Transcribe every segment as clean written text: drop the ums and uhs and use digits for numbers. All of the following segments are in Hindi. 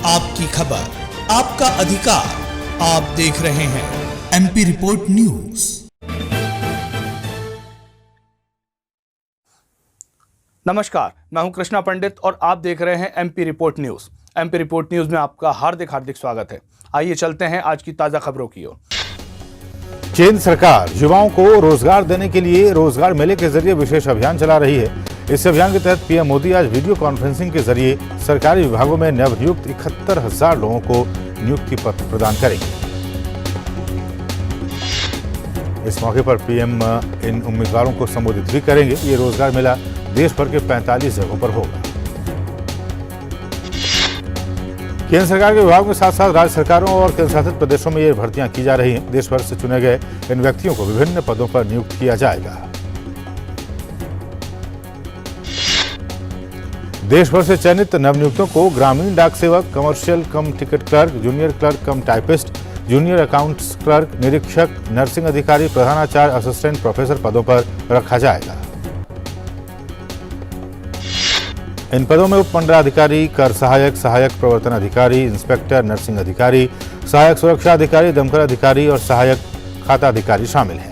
आपकी खबर, आपका अधिकार। आप देख रहे हैं एमपी रिपोर्ट न्यूज। नमस्कार, मैं हूं कृष्णा पंडित और आप देख रहे हैं MP report news. MP report news में आपका हार्दिक स्वागत है। आइए चलते हैं आज की ताजा खबरों की ओर। केंद्र सरकार युवाओं को रोजगार देने के लिए रोजगार मेले के जरिए विशेष अभियान चला रही है। इस अभियान के तहत पीएम मोदी आज वीडियो कॉन्फ्रेंसिंग के जरिए सरकारी विभागों में नवनियुक्त 71,000 लोगों को नियुक्ति पत्र प्रदान करेंगे। इस मौके पर पीएम इन उम्मीदवारों को संबोधित भी करेंगे। ये रोजगार मेला देश भर के 45 जगहों पर होगा। केंद्र सरकार के विभाग के साथ साथ राज्य सरकारों और केंद्र शासित प्रदेशों में ये भर्तियां की जा रही हैं। देश भर से चुने गए इन व्यक्तियों को विभिन्न पदों पर नियुक्त किया जाएगा। देश भर से चयनित नवनियुक्तों को ग्रामीण डाक सेवक, कमर्शियल कम टिकट क्लर्क, जूनियर क्लर्क कम टाइपिस्ट, जूनियर अकाउंट्स क्लर्क, निरीक्षक, नर्सिंग अधिकारी, प्रधानाचार्य, असिस्टेंट प्रोफेसर पदों पर रखा जाएगा। इन पदों में उप मंडलाधिकारी, कर सहायक, सहायक प्रवर्तन अधिकारी, इंस्पेक्टर, नर्सिंग अधिकारी, सहायक सुरक्षा अधिकारी, दमकल अधिकारी और सहायक खाता अधिकारी शामिल हैं।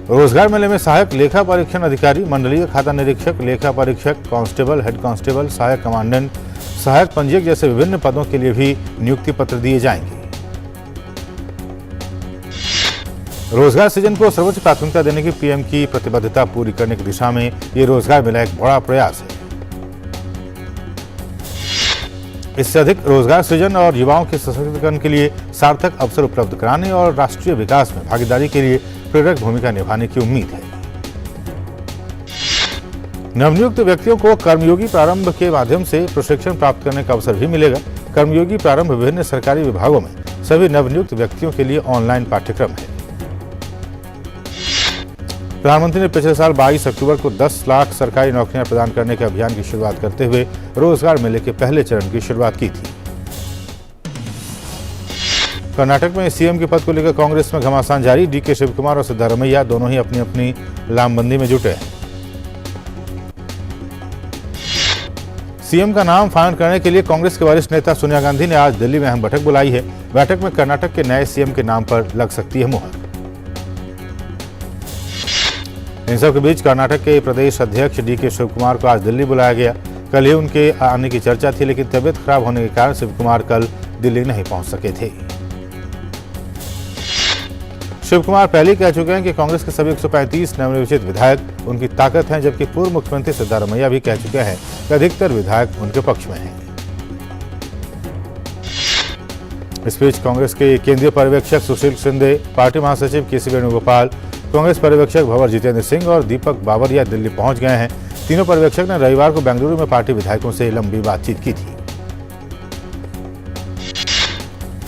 रोजगार मेले में सहायक लेखा परीक्षण अधिकारी, मंडलीय खाता निरीक्षक, लेखा परीक्षक, कांस्टेबल, हेड कांस्टेबल, सहायक कमांडेंट, सहायक पंजीयक जैसे विभिन्न पदों के लिए भी नियुक्ति पत्र दिए जाएंगे। रोजगार सृजन को सर्वोच्च प्राथमिकता देने की पीएम की प्रतिबद्धता पूरी करने की दिशा में ये रोजगार मेला एक बड़ा प्रयास है। इससे अधिक रोजगार सृजन और युवाओं के सशक्तिकरण के लिए सार्थक अवसर उपलब्ध कराने और राष्ट्रीय विकास में भागीदारी के लिए प्रेरक भूमिका निभाने की उम्मीद है। नवनियुक्त व्यक्तियों को कर्मयोगी प्रारंभ के माध्यम से प्रशिक्षण प्राप्त करने का अवसर भी मिलेगा। कर्मयोगी प्रारंभ विभिन्न सरकारी विभागों में सभी नवनियुक्त व्यक्तियों के लिए ऑनलाइन पाठ्यक्रम है। प्रधानमंत्री ने पिछले साल 22 अक्टूबर को 10 लाख सरकारी नौकरियां प्रदान करने के अभियान की शुरुआत करते हुए रोजगार मेले के पहले चरण की शुरुआत की थी। कर्नाटक में सीएम के पद को लेकर कांग्रेस में घमासान जारी। डीके शिवकुमार और सिद्धारमैया दोनों ही अपनी अपनी लामबंदी में जुटे हैं। सीएम का नाम फाइनल करने के लिए कांग्रेस के वरिष्ठ नेता सोनिया गांधी ने आज दिल्ली में अहम बैठक बुलाई है। बैठक में कर्नाटक के नए सीएम के नाम पर लग सकती है मुहर। इन सब के बीच कर्नाटक के प्रदेश अध्यक्ष डीके शिवकुमार को आज दिल्ली बुलाया गया। कल ही उनके आने की चर्चा थी, लेकिन तबियत खराब होने के कारण शिवकुमार कल दिल्ली नहीं पहुंच सके थे। शिवकुमार पहले ही कह चुके हैं कि कांग्रेस के सभी 135 नवनिर्वाचित विधायक उनकी ताकत हैं, जबकि पूर्व मुख्यमंत्री सिद्धारमैया भी कह चुके हैं कि अधिकतर विधायक उनके पक्ष में हैं। इस बीच कांग्रेस के केंद्रीय पर्यवेक्षक सुशील शिंदे, पार्टी महासचिव केसी वेणुगोपाल, कांग्रेस पर्यवेक्षक भंवर जितेंद्र सिंह और दीपक बावरिया दिल्ली पहुंच गए हैं। तीनों पर्यवेक्षक ने रविवार को बेंगलुरु में पार्टी विधायकों से लंबी बातचीत की थी।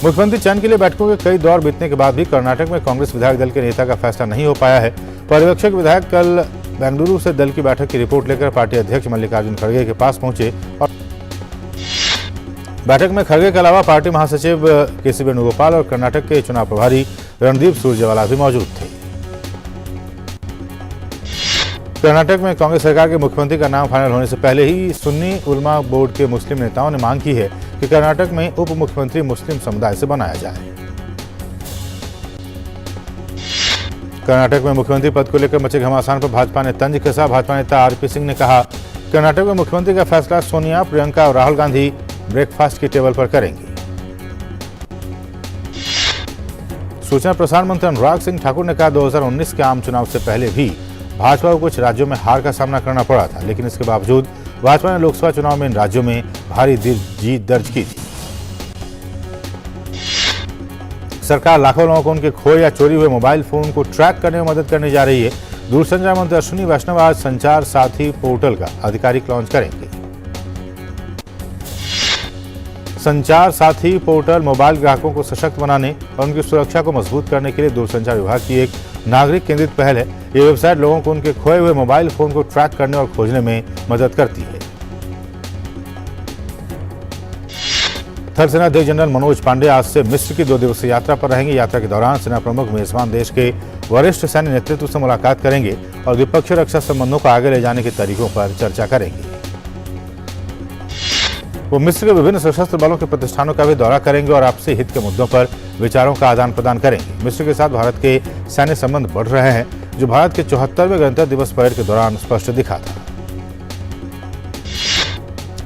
मुख्यमंत्री चयन के लिए बैठकों के कई दौर बीतने के बाद भी कर्नाटक में कांग्रेस विधायक दल के नेता का फैसला नहीं हो पाया है। पर्यवेक्षक विधायक कल बेंगलुरु से दल की बैठक की रिपोर्ट लेकर पार्टी अध्यक्ष मल्लिकार्जुन खड़गे के पास पहुंचे और बैठक में खड़गे के अलावा पार्टी महासचिव केसी वेणुगोपाल और कर्नाटक के चुनाव प्रभारी रणदीप सुरजेवाला भी मौजूद थे। कर्नाटक में कांग्रेस सरकार के मुख्यमंत्री का नाम फाइनल होने से पहले ही सुन्नी उलमा बोर्ड के मुस्लिम नेताओं ने मांग की है कि कर्नाटक में उप मुख्यमंत्री मुस्लिम समुदाय से बनाया जाए। कर्नाटक में मुख्यमंत्री पद को लेकर मचे घमासान पर भाजपा ने तंज कसा। भाजपा नेता आरपी सिंह ने कहा, कर्नाटक में मुख्यमंत्री का फैसला सोनिया, प्रियंका और राहुल गांधी ब्रेकफास्ट की टेबल पर करेंगे। सूचना प्रसारण मंत्री अनुराग सिंह ठाकुर ने कहा, 2019 के आम चुनाव से पहले भी भाजपा को कुछ राज्यों में हार का सामना करना पड़ा था, लेकिन इसके बावजूद भाजपा ने लोकसभा चुनाव में इन राज्यों में भारी जीत दर्ज की थी। सरकार लाखों लोगों को उनके खोए या चोरी हुए मोबाइल फोन को ट्रैक करने में मदद करने जा रही है। दूरसंचार मंत्री अश्विनी वैष्णव आज संचार साथी पोर्टल का आधिकारिक लॉन्च करेंगे। संचार साथी पोर्टल मोबाइल ग्राहकों को सशक्त बनाने और उनकी सुरक्षा को मजबूत करने के लिए दूरसंचार विभाग की एक नागरिक केंद्रित पहल है। ये वेबसाइट लोगों को उनके खोए हुए मोबाइल फोन को ट्रैक करने और खोजने में मदद करती है। थल सेनाध्यक्ष जनरल मनोज पांडे आज से मिस्र की 2 दिवसीय यात्रा पर रहेंगे। यात्रा के दौरान सेना प्रमुख मेजबान देश के वरिष्ठ सैन्य नेतृत्व से मुलाकात करेंगे और द्विपक्षीय रक्षा संबंधों को आगे ले जाने के तरीकों पर चर्चा करेंगे। वो मिस्र के विभिन्न सशस्त्र बलों के प्रतिष्ठानों का भी दौरा करेंगे और आपसी हित के मुद्दों पर विचारों का आदान प्रदान करेंगे। मिस्र के साथ भारत के सैन्य संबंध बढ़ रहे हैं, जो भारत के 74वें गणतंत्र दिवस परेड के दौरान स्पष्ट दिखा था।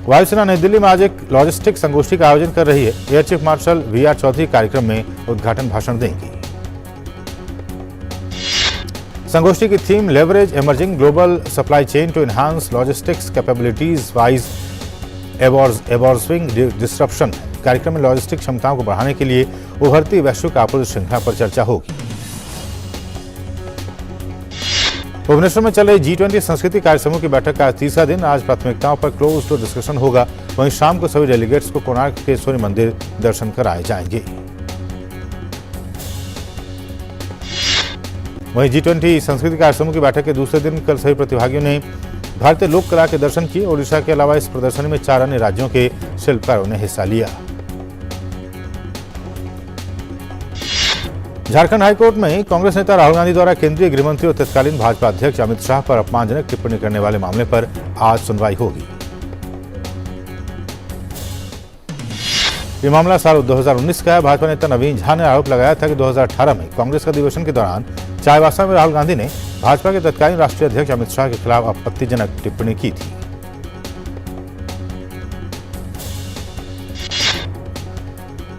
वायुसेना नई दिल्ली में आज एक लॉजिस्टिक संगोष्ठी का आयोजन कर रही है। Air chief marshal VR Chaudhari कार्यक्रम में उद्घाटन भाषण देंगे। संगोष्ठी की theme leverage emerging global supply chain to enhance logistics capabilities wise emerging disruption है। कार्यक्रम में लॉजिस्टिक क्षमताओं को बढ़ाने के लिए उभरती वैश्विक आपूर्ति श्रृंखला पर चर्चा होगी। भुवनेश्वर में चल रही G20 संस्कृति कार्य समूह की बैठक का आज तीसरा दिन। आज प्राथमिकताओं पर क्लोज डोर डिस्कशन होगा। वहीं शाम को सभी डेलीगेट्स को कोणार्क के सूर्य मंदिर दर्शन कराए जाएंगे। वहीं G20 संस्कृति कार्य समूह की बैठक के दूसरे दिन कल सभी प्रतिभागियों ने भारतीय लोक कला के दर्शन किए। ओडिशा के अलावा इस प्रदर्शनी में 4 अन्य राज्यों के शिल्पकारों ने हिस्सा लिया। झारखंड हाईकोर्ट में कांग्रेस नेता राहुल गांधी द्वारा केंद्रीय गृह मंत्री और तत्कालीन भाजपा अध्यक्ष अमित शाह पर अपमानजनक टिप्पणी करने वाले मामले पर आज सुनवाई होगी। ये मामला साल 2019 का है। भाजपा नेता नवीन झा ने आरोप लगाया था कि 2018 में कांग्रेस का अधिवेशन के दौरान चाईबासा में राहुल गांधी ने भाजपा के तत्कालीन राष्ट्रीय अध्यक्ष अमित शाह के खिलाफ आपत्तिजनक टिप्पणी की थी।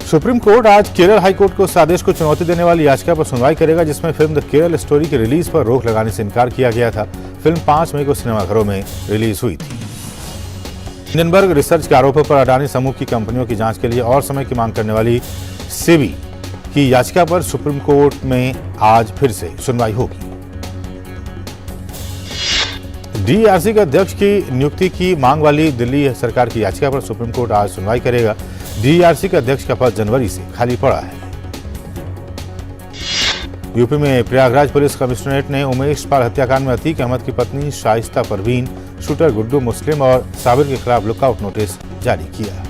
सुप्रीम कोर्ट आज केरल हाईकोर्ट के उस आदेश को चुनौती देने वाली याचिका पर सुनवाई करेगा जिसमें फिल्म द केरल स्टोरी की रिलीज पर रोक लगाने से इनकार किया गया था। फिल्म 5 मई को सिनेमाघरों में रिलीज हुई थी। हिंडनबर्ग रिसर्च के आरोपों पर अडानी समूह की कंपनियों की जांच के लिए और समय की मांग करने वाली सेबी की याचिका पर सुप्रीम कोर्ट में आज फिर से सुनवाई होगी। DERC के अध्यक्ष की नियुक्ति की मांग वाली दिल्ली सरकार की याचिका पर सुप्रीम कोर्ट आज सुनवाई करेगा। DERC के अध्यक्ष का पद जनवरी से खाली पड़ा है। यूपी में प्रयागराज पुलिस कमिश्नरेट ने उमेश पाल हत्याकांड में अतीक अहमद की पत्नी शाइस्ता परवीन, शूटर गुड्डू मुस्लिम और साबिर के खिलाफ लुकआउट नोटिस जारी किया।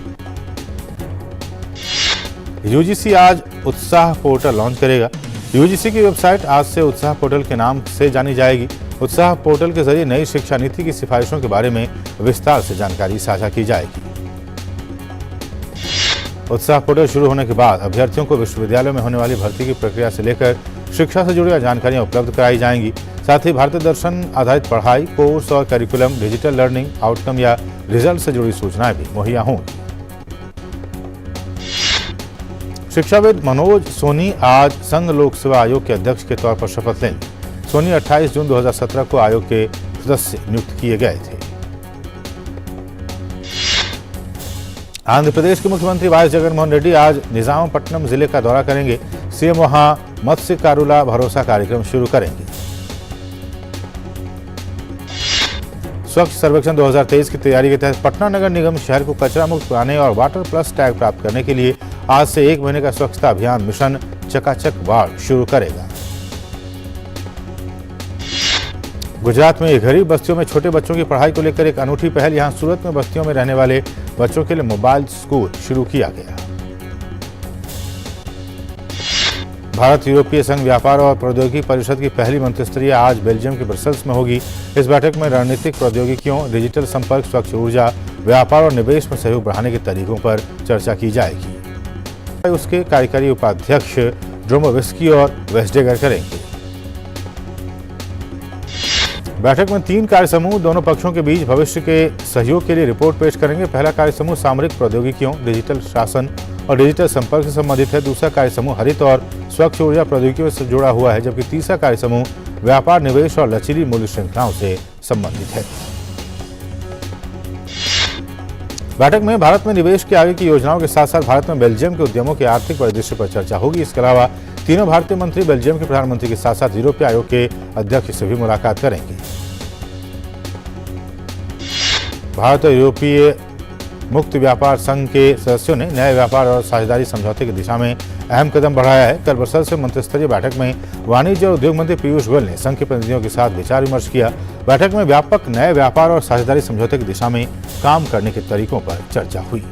UGC आज उत्साह पोर्टल लॉन्च करेगा। UGC की वेबसाइट आज से उत्साह पोर्टल के नाम से जानी जाएगी। उत्साह पोर्टल के जरिए नई शिक्षा नीति की सिफारिशों के बारे में विस्तार से जानकारी साझा की जाएगी। उत्साह पोर्टल शुरू होने के बाद अभ्यर्थियों को विश्वविद्यालयों में होने वाली भर्ती की प्रक्रिया से लेकर शिक्षा से जुड़ी जानकारियां उपलब्ध कराई जाएंगी। साथ ही भारतीय दर्शन आधारित पढ़ाई, कोर्स और करिकुलम, डिजिटल लर्निंग आउटकम या रिजल्ट से जुड़ी सूचनाएं भी मुहैया होंगी। शिक्षाविद मनोज सोनी आज संघ लोक सेवा आयोग के अध्यक्ष के तौर पर शपथ लेंगे। सोनी 28 जून 2017 को आयोग के सदस्य नियुक्त किए गए थे। आंध्र प्रदेश के मुख्यमंत्री वाई जगनमोहन रेड्डी आज निजामपट्टनम जिले का दौरा करेंगे। सीएम वहां मत्स्य कारुला भरोसा कार्यक्रम शुरू करेंगे। स्वच्छ सर्वेक्षण 2023 की तैयारी के तहत पटना नगर निगम शहर को कचरा मुक्त बनाने और वाटर प्लस टैग प्राप्त करने के लिए आज से 1 महीने का स्वच्छता अभियान मिशन चकाचक वार्ड शुरू करेगा। गुजरात में गरीब बस्तियों में छोटे बच्चों की पढ़ाई को लेकर एक अनूठी पहल। यहां सूरत में बस्तियों में रहने वाले बच्चों के लिए मोबाइल स्कूल शुरू किया गया। भारत यूरोपीय संघ व्यापार और प्रौद्योगिकी परिषद की पहली मंत्रिस्तरीय आज बेल्जियम के ब्रसेल्स में होगी। इस बैठक में रणनीतिक प्रौद्योगिकियों, डिजिटल संपर्क, स्वच्छ ऊर्जा, व्यापार और निवेश में सहयोग बढ़ाने के तरीकों पर चर्चा की जाएगी। उसके कार्यकारी उपाध्यक्ष ड्रोमोविस्की और वेस्डेगर करेंगे। बैठक में 3 कार्य समूह दोनों पक्षों के बीच भविष्य के सहयोग के लिए रिपोर्ट पेश करेंगे। पहला कार्य समूह सामरिक प्रौद्योगिकियों, डिजिटल शासन और डिजिटल संपर्क से संबंधित है। दूसरा कार्य समूह हरित और स्वच्छ ऊर्जा प्रौद्योगिकियों से जुड़ा हुआ है, जबकि तीसरा कार्य समूह व्यापार, निवेश और लचीली मूल्य श्रृंखलाओं से संबंधित है। बैठक में भारत में निवेश के आगे की योजनाओं के साथ साथ भारत में बेल्जियम के उद्यमों के आर्थिक परिदृश्य पर चर्चा होगी। इसके अलावा तीनों भारतीय मंत्री बेल्जियम के प्रधानमंत्री के साथ साथ यूरोपीय आयोग के अध्यक्ष से भी मुलाकात करेंगे। भारत और यूरोपीय मुक्त व्यापार संघ के सदस्यों ने नए व्यापार और साझेदारी समझौते की दिशा में अहम कदम बढ़ाया है। कल ब्रसेल्स में मंत्रिस्तरीय बैठक में वाणिज्य और उद्योग मंत्री पीयूष गोयल ने संघ के प्रतिनिधियों के साथ विचार विमर्श किया। बैठक में व्यापक नए व्यापार और साझेदारी समझौते की दिशा में काम करने के तरीकों पर चर्चा हुई।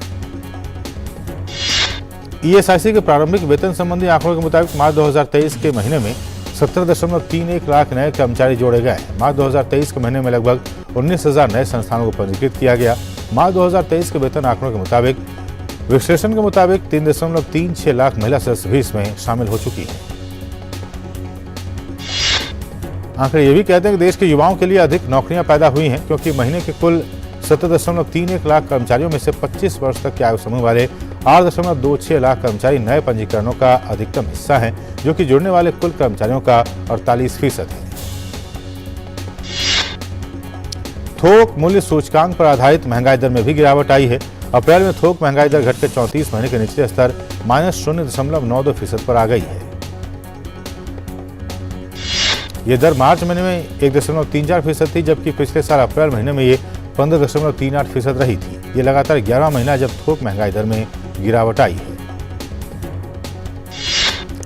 ईएसआईसी के प्रारंभिक वेतन संबंधी आंकड़ों के मुताबिक मार्च 2023 के महीने में 17.31 लाख नए कर्मचारी जोड़े गए। मार्च 2023 के महीने में लगभग 19,000 नए संस्थानों को पंजीकृत किया गया। मार्च 2023 के वेतन आंकड़ों के मुताबिक विश्लेषण के मुताबिक 3.36 लाख महिला सदस्य भी इसमें शामिल हो चुकी है। आंकड़े ये भी कहते हैं कि देश के युवाओं के लिए अधिक नौकरियां पैदा हुई हैं, क्योंकि महीने के कुल 17.31 लाख कर्मचारियों में से 25 वर्ष तक के आयु समूह वाले 8.26 लाख कर्मचारी नए पंजीकरणों का अधिकतम हिस्सा हैं, जो कि जुड़ने वाले कुल कर्मचारियों का 48% है। थोक मूल्य सूचकांक पर आधारित महंगाई दर में भी गिरावट आई है। अप्रैल में थोक महंगाई दर घटकर 34 महीने के निचले स्तर -0.92% पर आ गई है। ये दर मार्च महीने में 1.34% थी, जबकि पिछले साल अप्रैल महीने में ये 15.38% रही थी। ये लगातार 11वां महीना जब थोक महंगाई दर में गिरावट आई है।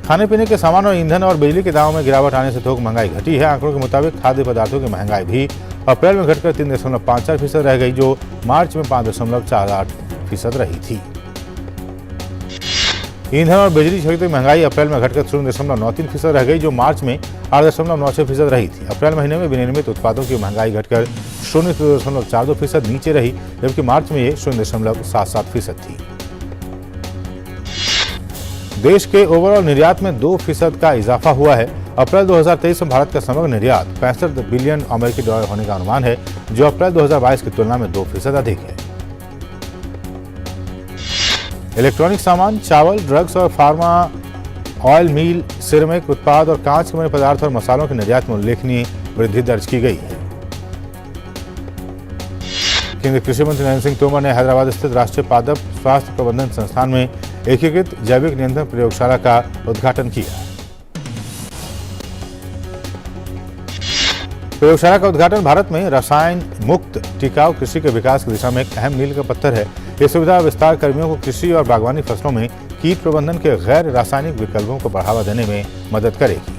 खाने पीने के सामान और ईंधन और बिजली के दामों में गिरावट आने से थोक महंगाई घटी है। आंकड़ों के मुताबिक खाद्य पदार्थों की महंगाई भी अप्रैल में घटकर 3.54% रह गई, जो मार्च में 5.48% रही थी। ईंधन और बिजली की खरीद महंगाई अप्रैल में घटकर 0.93% रह गई, जो मार्च में 8.96% रही थी। अप्रैल महीने में विनिर्मित उत्पादों की महंगाई घटकर 0.42% नीचे रही, जबकि मार्च में ये 0.77% थी। देश के ओवरऑल निर्यात में 2% का इजाफा हुआ है। अप्रैल 2023 में भारत का समग्र निर्यात 65 बिलियन अमेरिकी डॉलर होने का अनुमान है, जो अप्रैल 2022 की तुलना में 2% अधिक है। इलेक्ट्रॉनिक सामान, चावल, ड्रग्स और फार्मा, ऑयल मिल, सिरेमिक उत्पाद और कांच के बने पदार्थ और मसालों के निर्यात में उल्लेखनीय वृद्धि दर्ज की गई है। केंद्रीय कृषि मंत्री नरेंद्र सिंह तोमर ने हैदराबाद स्थित राष्ट्रीय पादप स्वास्थ्य प्रबंधन संस्थान में एकीकृत जैविक नियंत्रण प्रयोगशाला का उद्घाटन किया। प्रयोगशाला का उद्घाटन भारत में रसायन मुक्त टिकाऊ कृषि के विकास की दिशा में एक अहम मील का पत्थर है। ये सुविधा विस्तार कर्मियों को कृषि और बागवानी फसलों में कीट प्रबंधन के गैर रासायनिक विकल्पों को बढ़ावा देने में मदद करेगी।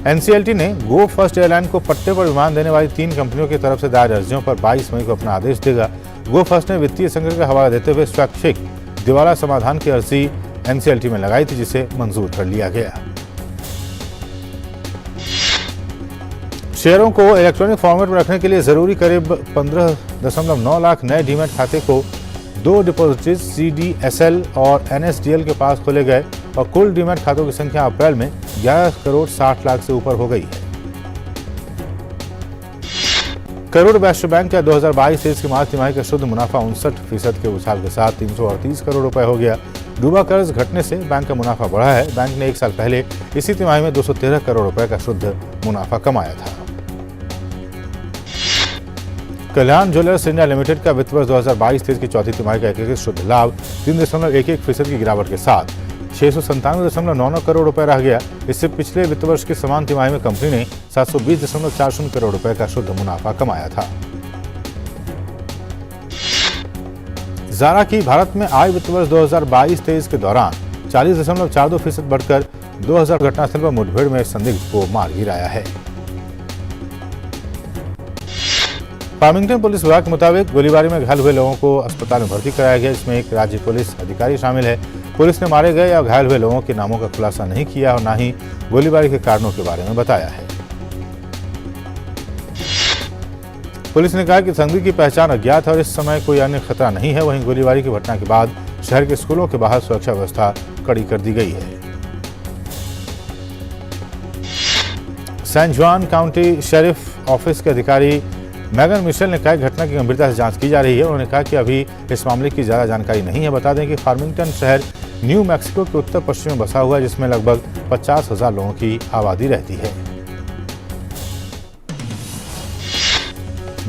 एनसीएलटी ने गो फर्स्ट एयरलाइन को पट्टे पर विमान देने वाली 3 कंपनियों की तरफ से दायर अर्जियों पर 22 मई को अपना आदेश देगा। गो फर्स्ट ने वित्तीय संकट का हवाला देते हुए स्वैच्छिक दिवाला समाधान की अर्जी एनसीएलटी में लगाई थी, जिसे मंजूर कर लिया गया। शेयरों को इलेक्ट्रॉनिक फॉर्मेट में रखने के लिए जरूरी करीब 15.9 लाख नए डीमैट खाते को 2 डिपॉजिटरीज सीडीएसएल और एनएसडीएल के पास खोले गए और कुल डीमैट खातों की संख्या अप्रैल में 11 करोड़ 60 लाख से ऊपर हो गई है। करोड़ वैश्य बैंक का 2022-23 की मार्च तिमाही का शुद्ध मुनाफा 59% के उछाल के साथ 338 करोड़ रुपए हो गया। डूबा कर्ज घटने से बैंक का मुनाफा बढ़ा है। बैंक ने 1 साल पहले इसी तिमाही में 213 करोड़ रुपए का शुद्ध मुनाफा कमाया था। कल्याण ज्वेलर्स इंडिया लिमिटेड का वित्त वर्ष 2022-23 की चौथी तिमाही का एकीकृत शुद्ध लाभ 3.11% की गिरावट के साथ 697.99 करोड़ रुपए रह गया। इससे पिछले वित्त वर्ष की समान तिमाही में कंपनी ने 720.40 करोड़ रुपए का शुद्ध मुनाफा कमाया था। ज़ारा की भारत में आय वित्त वर्ष 2022-23 के दौरान 40.42% बढ़कर 2000 घटनास्थल पर मुठभेड़ में संदिग्ध को मार गिराया है। फार्मिंगटन पुलिस विभाग के मुताबिक गोलीबारी में घायल हुए लोगों को अस्पताल में भर्ती कराया गया। इसमें एक राज्य पुलिस अधिकारी शामिल है। पुलिस ने मारे गए या घायल हुए लोगों के नामों का खुलासा नहीं किया और न ही गोलीबारी के कारणों के बारे में बताया है। पुलिस ने कहा कि संदिग्ध की पहचान अज्ञात है और इस समय कोई अन्य खतरा नहीं है। वहीं गोलीबारी की घटना के बाद शहर के स्कूलों के बाहर सुरक्षा व्यवस्था कड़ी कर दी गई है। सैन जुआन काउंटी शेरिफ ऑफिस के अधिकारी मैगन मिशेल ने कहा कि घटना की गंभीरता से जांच की जा रही है। उन्होंने कहा कि अभी इस मामले की ज्यादा जानकारी नहीं है। बता दें कि फार्मिंगटन शहर न्यू मैक्सिको के उत्तर पश्चिम में बसा हुआ है, जिसमें लगभग 50,000 लोगों की आबादी रहती है।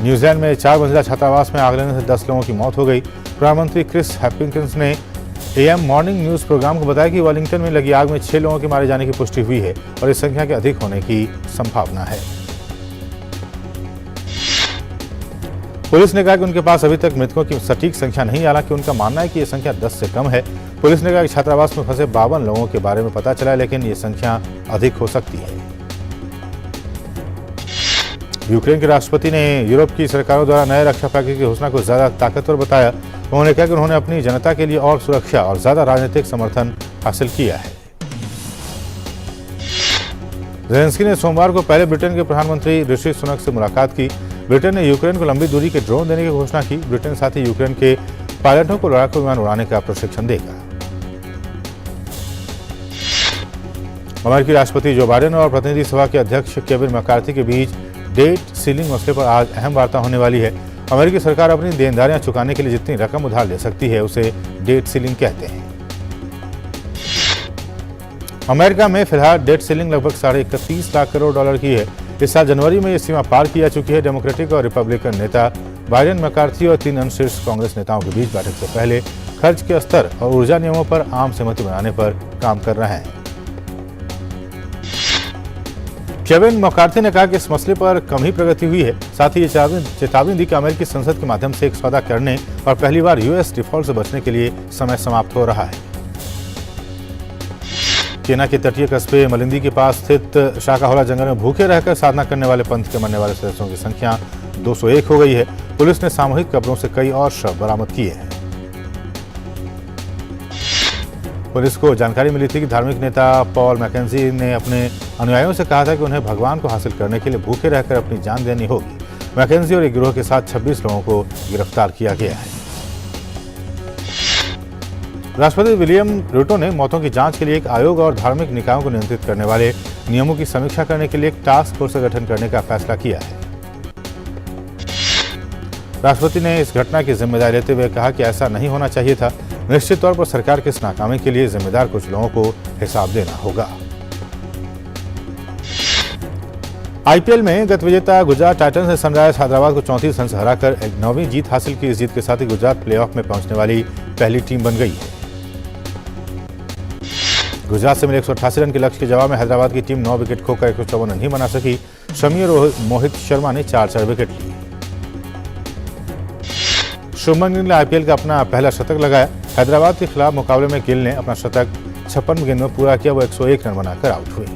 न्यूजीलैंड में 4 मंजिला छात्रावास में आग लगने से 10 लोगों की मौत हो गई। प्रधानमंत्री क्रिस हैपिंकन्स ने एएम मॉर्निंग न्यूज प्रोग्राम को बताया कि वेलिंगटन में लगी आग में 6 लोगों के मारे जाने की पुष्टि हुई है और इस संख्या के अधिक होने की संभावना है। पुलिस ने कहा कि उनके पास अभी तक मृतकों की सटीक संख्या नहीं, हालांकि उनका मानना है कि यह संख्या 10 से कम है। पुलिस ने कहा कि छात्रावास में फंसे 52 लोगों के बारे में पता चला है, लेकिन ये संख्या अधिक हो सकती है। यूक्रेन के राष्ट्रपति ने यूरोप की सरकारों द्वारा नए रक्षा पैकेज की घोषणा को ज्यादा ताकतवर बताया। उन्होंने कहा कि उन्होंने अपनी जनता के लिए और सुरक्षा और ज्यादा राजनीतिक समर्थन हासिल किया है। ज़ेलेंस्की ने सोमवार को पहले ब्रिटेन के प्रधानमंत्री ऋषि सुनक से मुलाकात की। ब्रिटेन ने यूक्रेन को लंबी दूरी के ड्रोन देने की घोषणा की। ब्रिटेन साथ ही यूक्रेन के पायलटों को लड़ाकू विमान उड़ाने का प्रशिक्षण देगा। अमेरिकी राष्ट्रपति जो बाइडेन और प्रतिनिधि सभा के अध्यक्ष केविन मैकार्थी के बीच डेट सीलिंग मसले पर आज अहम वार्ता होने वाली है। अमेरिकी सरकार अपनी देनदारियां चुकाने के लिए जितनी रकम उधार ले सकती है उसे डेट सीलिंग कहते हैं। अमेरिका में फिलहाल डेट सीलिंग लगभग 31.5 लाख करोड़ डॉलर की है। इस साल जनवरी में यह सीमा पार किया चुकी है। डेमोक्रेटिक और रिपब्लिकन नेता बाइडेन, मैकार्थी और 3 अन्य शीर्ष कांग्रेस नेताओं के बीच बैठक से पहले खर्च के स्तर और ऊर्जा नियमों पर आम सहमति बनाने पर काम कर रहे हैं। केविन मैकार्थी ने कहा कि इस मसले पर कम ही प्रगति हुई है। साथ ही ये चेतावनी दी कि अमेरिकी संसद के माध्यम से एक सौदा करने और पहली बार यूएस डिफॉल्ट से बचने के लिए समय समाप्त हो रहा है। केन्या के तटीय कस्बे मलिंदी के पास स्थित शाकाहोला जंगल में भूखे रहकर साधना करने वाले पंथ के मरने वाले सदस्यों की संख्या 201 हो गई है। पुलिस ने सामूहिक कब्रों से कई और शव बरामद किए हैं। पुलिस को जानकारी मिली थी कि धार्मिक नेता पॉल मैकेंजी ने अपने अनुयायियों से कहा था कि उन्हें भगवान को हासिल करने के लिए भूखे रहकर अपनी जान देनी होगी। मैकेंजी और एक गिरोह के साथ 26 लोगों को गिरफ्तार किया गया है। राष्ट्रपति विलियम रूटो ने मौतों की जांच के लिए एक आयोग और धार्मिक निकायों को नियंत्रित करने वाले नियमों की समीक्षा करने के लिए एक टास्क फोर्स का गठन करने का फैसला किया है। राष्ट्रपति ने इस घटना की जिम्मेदारी लेते हुए कहा कि ऐसा नहीं होना चाहिए था। निश्चित तौर पर सरकार के इस नाकामी के लिए जिम्मेदार कुछ लोगों को हिसाब देना होगा। आईपीएल में गत विजेता गुजरात टाइटंस ने सनराइजर्स हैदराबाद को 34 रन से हराकर एक 9वीं जीत हासिल की। इस जीत के साथ ही गुजरात प्लेऑफ में पहुंचने वाली पहली टीम बन गई है। गुजरात से मिले 188 रन के लक्ष्य के जवाब में हैदराबाद की टीम 9 विकेट खोकर 154 रन ही बना सकी। शमी और मोहित शर्मा ने 4 विकेट लिए। शुभमन गिल ने आईपीएल का अपना पहला शतक लगाया। हैदराबाद के खिलाफ मुकाबले में गिल ने अपना शतक 56 गेंद में पूरा किया। वो 101 रन बनाकर आउट हुए।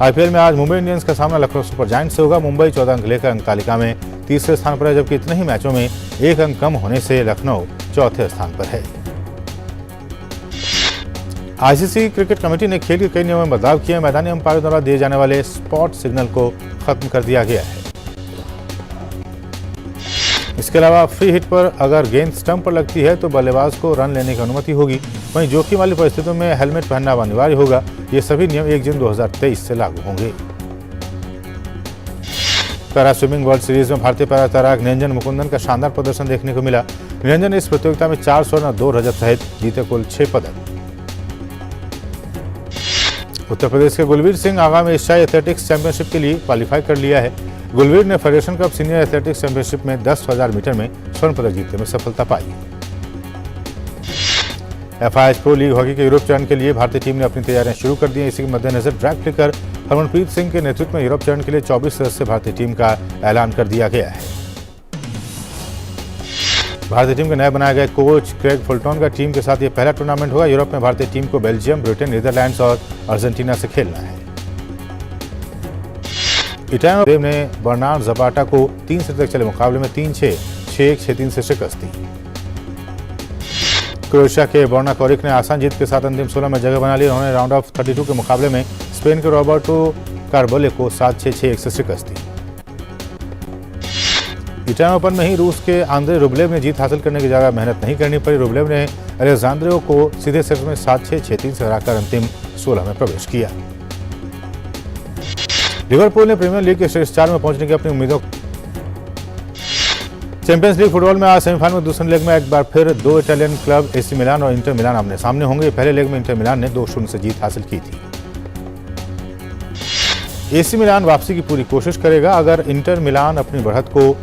आईपीएल में आज मुंबई इंडियंस का सामना लखनऊ सुपर जायंट्स से होगा। मुंबई 14 अंक लेकर अंक तालिका में तीसरे स्थान पर है, जबकि इतने ही मैचों में 1 अंक कम होने से लखनऊ चौथे स्थान पर है। आईसीसी क्रिकेट कमेटी ने खेल के कई नियमों में बदलाव किए। मैदानी अंपायर द्वारा दिए जाने वाले स्पॉट सिग्नल को खत्म कर दिया गया है। इसके अलावा फ्री हिट पर अगर गेंद स्टंप पर लगती है तो बल्लेबाज को रन लेने की अनुमति होगी। वहीं जोखिम वाली परिस्थितियों में हेलमेट पहनना अनिवार्य होगा। ये सभी नियम 1 जून 2023 से लागू होंगे। पैरा स्विमिंग वर्ल्ड सीरीज में भारतीय पैरा तैराक निरंजन मुकुंदन का शानदार प्रदर्शन देखने को मिला। निरंजन ने इस प्रतियोगिता में 4 स्वर्ण और 2 रजत सहित जीते कुल 6 पदक। उत्तर प्रदेश के गुलवीर सिंह आगामी एशियाई एथलेटिक्स चैंपियनशिप के लिए क्वालिफाई कर लिया है। गुलवीर ने federation cup senior athletics championship में 10,000 मीटर में स्वर्ण पदक जीतने में सफलता पाई। एफआईएच प्रो लीग हॉकी के यूरोप चरण के लिए भारतीय टीम ने अपनी तैयारियां शुरू कर दी हैं। इसी के मद्देनजर ड्रैग फ्लिकर हरमनप्रीत सिंह के नेतृत्व में यूरोप चरण के लिए 24 सदस्यीय भारतीय टीम का ऐलान कर दिया गया है। भारतीय टीम के नए बनाए गए कोच क्रेग फुलटन का टीम के साथ ये पहला टूर्नामेंट होगा। यूरोप में भारतीय टीम को बेल्जियम, ब्रिटेन, नीदरलैंड्स और अर्जेंटीना से खेलना है। इटालियन देव ने बर्नार्ड ज़पाटा को 3 सेट तक चले मुकाबले में 3-6, 6-1, 6-3 से शिकस्त दी। क्रोएशिया के बोर्ना कोरिक ने आसान जीत के साथ अंतिम 16 में जगह बना ली। उन्होंने राउंड ऑफ 32 के मुकाबले में स्पेन के रॉबर्टो कार्बोले को 7-6, 6-1 से शिकस्त दी। इटालियन ओपन में ही रूस के आंद्रे रुबलेव ने जीत हासिल करने की जगह मेहनत नहीं करनी पड़ी। रुबलेव ने अलेक्जेंड्रो को सीधे सेट में 7-6, 6-3 से हराकर अंतिम 16 में प्रवेश किया। लिवरपूल ने प्रीमियर लीग के शीर्ष 4 में पहुंचने की अपनी उम्मीदों। चैंपियंस लीग फुटबॉल में आज सेमीफाइनल में दूसरे लेग में एक बार फिर 2 इटालियन क्लब एसी मिलान और इंटर मिलान आमने सामने होंगे। पहले लेग में इंटर मिलान ने 2-0 से जीत हासिल की थी। एसी मिलान वापसी की पूरी कोशिश करेगा। अगर इंटर मिलान अपनी बढ़त को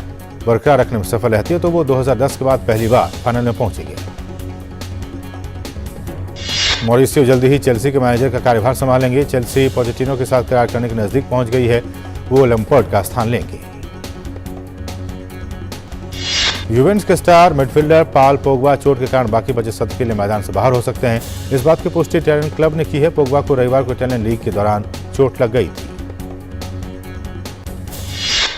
बरकरार रखने में सफल रहती है तो वो 2010 के बाद पहली बार फाइनल में पहुंचेगी। मॉरिसियो जल्दी ही चेल्सी के मैनेजर का कार्यभार संभालेंगे। चेल्सी पोचेटिनो के साथ करार करने के नजदीक पहुंच गई है। वो लैम्पर्ड का स्थान लेंगे। यूवेंटस के स्टार मिडफील्डर पॉल पोग्बा चोट के कारण बाकी बचे सत्र के लिए मैदान से बाहर हो सकते हैं। इस बात की पुष्टि इटालियन क्लब ने की है। पोग्बा को रविवार को इटालियन लीग के दौरान चोट लग गई थी।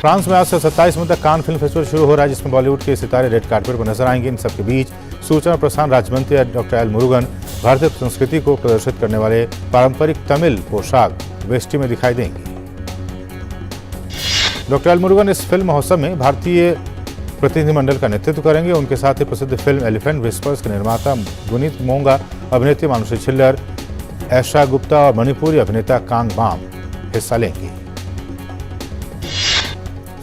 फ्रांस में आज से 27 मई तक कान फिल्म फेस्टिवल शुरू हो रहा है, जिसमें बॉलीवुड के सितारे रेड कार्पेट पर नजर आएंगे। इन सबके बीच सूचना और प्रसारण राज्य मंत्री डॉक्टर एल मुरुगन भारतीय संस्कृति को प्रदर्शित करने वाले पारंपरिक तमिल पोशाक वेष्टी में दिखाई देंगे। डॉक्टर एल मुरुगन इस फिल्म महोत्सव में भारतीय प्रतिनिधिमंडल का नेतृत्व करेंगे। उनके साथ ही प्रसिद्ध फिल्म एलिफेंट विस्पर्स के निर्माता गुनीत मोंगा, अभिनेत्री मानुषी छिल्लर, ऐशा गुप्ता और मणिपुरी अभिनेता कांग बाम हिस्सा लेंगे।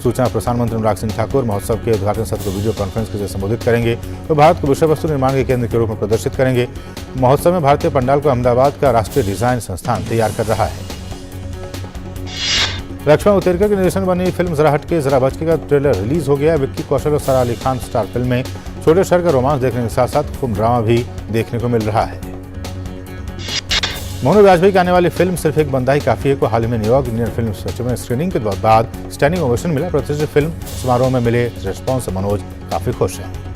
सूचना और प्रसारण मंत्री अनुराग सिंह ठाकुर महोत्सव के उद्घाटन सत्र को वीडियो कॉन्फ्रेंस के जरिए संबोधित करेंगे। तो भारत को विषय वस्तु निर्माण के केंद्र के रूप में प्रदर्शित करेंगे। महोत्सव में भारतीय पंडाल को अहमदाबाद का राष्ट्रीय डिजाइन संस्थान तैयार कर रहा है। लक्ष्मण उतेरकर के निर्देशन बनी फिल्म जरा हटके जरा बचके का ट्रेलर रिलीज हो गया। विक्की कौशल और सारा अली खान स्टार फिल्म में छोटे शहर का रोमांस देखने के साथ साथ खूब ड्रामा भी देखने को मिल रहा है। मोनू वाजपेयी की आने वाली फिल्म सिर्फ एक बंदा ही काफी है को हाल ही में न्यूयॉर्क इंडियन फिल्म फेस्टिवल में स्क्रीनिंग के बाद स्टैंडिंग ओवेशन मिला। प्रतिष्ठित फिल्म समारोह में मिले रिस्पॉन्स से मनोज काफी खुश हैं।